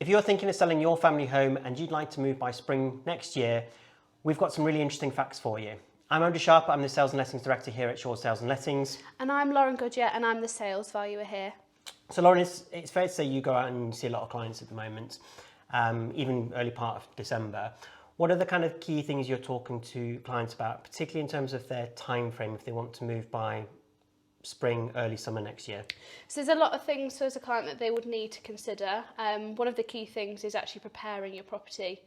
If you're thinking of selling your family home and you'd like to move by spring next year, we've got some really interesting facts for you. I'm Andy Sharp, I'm the Sales and Lettings Director here at Shaw Sales and Lettings. And I'm Lauren Goodyear and I'm the Sales Valuer here. So Lauren, it's fair to say you go out and see a lot of clients at the moment, even early part of December. What are the kind of key things you're talking to clients about, particularly in terms of their time frame if they want to move by spring, early summer next year? So there's a lot of things as a client that they would need to consider. One of the key things is actually preparing your property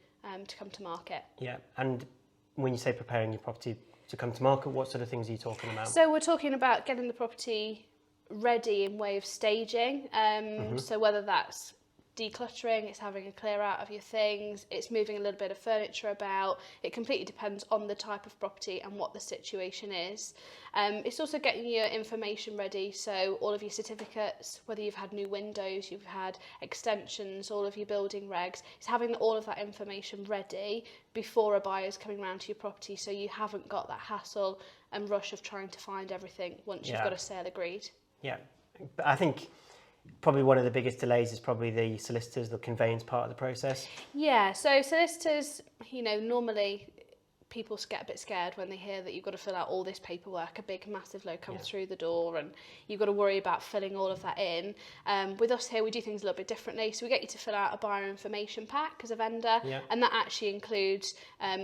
to come to market. Yeah, and when you say preparing your property to come to market, what sort of things are you talking about? So we're talking about getting the property ready in way of staging. So whether that's decluttering, it's having a clear out of your things, it's moving a little bit of furniture about. It completely depends on the type of property and what the situation is. It's also getting your information ready, so all of your certificates, whether you've had new windows, you've had extensions, all of your building regs, it's having all of that information ready before a buyer's coming around to your property, so you haven't got that hassle and rush of trying to find everything once you've got a sale agreed. Yeah, but I think probably one of the biggest delays is probably the solicitors, the conveyance part of the process. Yeah, so solicitors, normally people get a bit scared when they hear that you've got to fill out all this paperwork, a big massive load comes through the door and you've got to worry about filling all of that in. With us here, we do things a little bit differently. So we get you to fill out a buyer information pack as a vendor, and that actually includes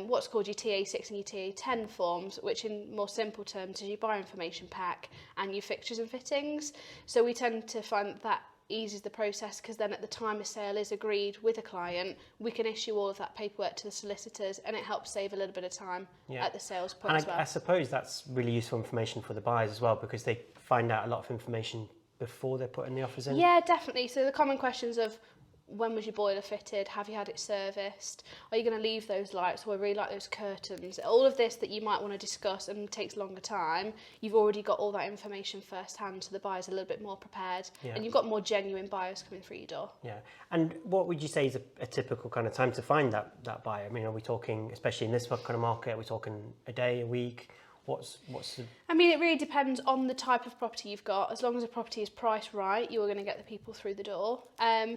what's called your TA6 and your TA10 forms, which in more simple terms is your buyer information pack and your fixtures and fittings. So we tend to find that eases the process, because then at the time a sale is agreed with a client, we can issue all of that paperwork to the solicitors, and it helps save a little bit of time at the sales point as well. I suppose that's really useful information for the buyers as well, because they find out a lot of information before they're putting the offers in. Yeah, definitely. So the common questions of when was your boiler fitted? Have you had it serviced? Are you going to leave those lights? Or I really like those curtains. All of this that you might want to discuss and takes longer time, you've already got all that information firsthand, so the buyer's a little bit more prepared, and you've got more genuine buyers coming through your door. Yeah. And what would you say is a typical kind of time to find that buyer? I mean, are we talking, especially in this kind of market, are we talking a day, a week? What's the... I mean, it really depends on the type of property you've got. As long as a property is priced right, you are going to get the people through the door.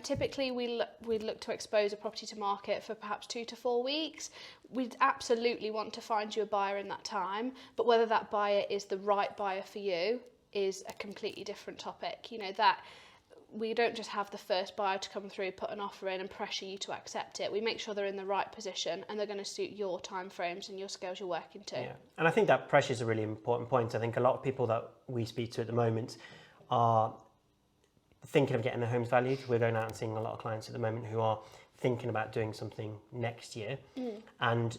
Typically, we'd look to expose a property to market for perhaps 2 to 4 weeks. We'd absolutely want to find you a buyer in that time, but whether that buyer is the right buyer for you is a completely different topic. That we don't just have the first buyer to come through, put an offer in and pressure you to accept it. We make sure they're in the right position and they're going to suit your timeframes and your scales you're working to. Yeah, and I think that pressure is a really important point. I think a lot of people that we speak to at the moment are thinking of getting their homes valued. We're going out and seeing a lot of clients at the moment who are thinking about doing something next year. And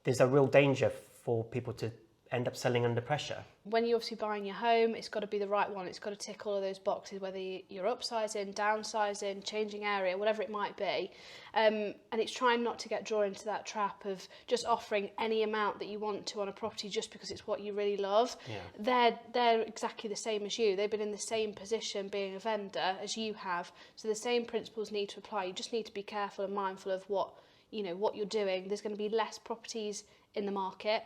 there's a real danger for people to end up selling under pressure. When you're obviously buying your home, it's got to be the right one. It's got to tick all of those boxes, whether you're upsizing, downsizing, changing area, whatever it might be. And it's trying not to get drawn into that trap of just offering any amount that you want to on a property just because it's what you really love. They're exactly the same as you. They've been in the same position being a vendor as you have. So the same principles need to apply. You just need to be careful and mindful of what you're doing. There's going to be less properties in the market.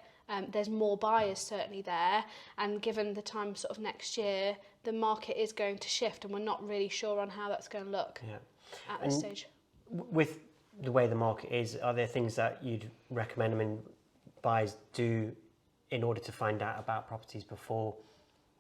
There's more buyers certainly there, and given the time sort of next year, the market is going to shift, and we're not really sure on how that's going to look at this stage. With the way the market is, are there things that you'd recommend, buyers do in order to find out about properties before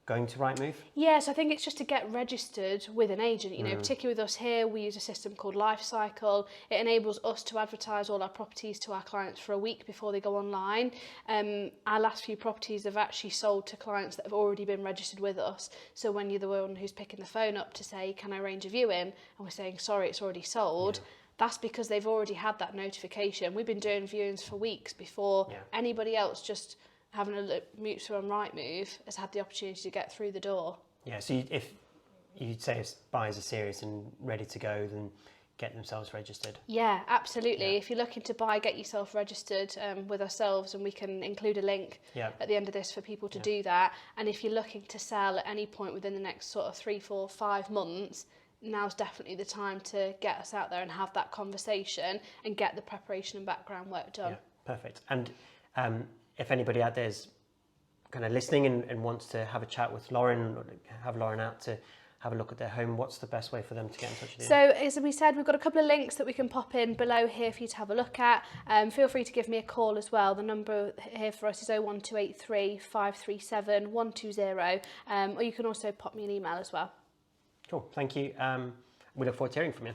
going to rightmove? Yes, I think it's just to get registered with an agent. Particularly with us here, we use a system called Life Cycle. It enables us to advertise all our properties to our clients for a week before they go online. Our last few properties have actually sold to clients that have already been registered with us. So when you're the one who's picking the phone up to say, can I arrange a viewing? And we're saying, sorry, it's already sold. That's because they've already had that notification. We've been doing viewings for weeks before anybody else just having a look through on Rightmove has had the opportunity to get through the door. Yeah, so if you'd say if buyers are serious and ready to go, then get themselves registered. Yeah, absolutely. If you're looking to buy, get yourself registered with ourselves, and we can include a link at the end of this for people to do that. And if you're looking to sell at any point within the next sort of 3, 4, 5 months, now's definitely the time to get us out there and have that conversation and get the preparation and background work done. Yeah, perfect. And if anybody out there is kind of listening and wants to have a chat with Lauren, or have Lauren out to have a look at their home, what's the best way for them to get in touch with you? So as we said, we've got a couple of links that we can pop in below here for you to have a look at. Feel free to give me a call as well. The number here for us is 01283 537 120, or you can also pop me an email as well. Cool, thank you. We look forward to hearing from you.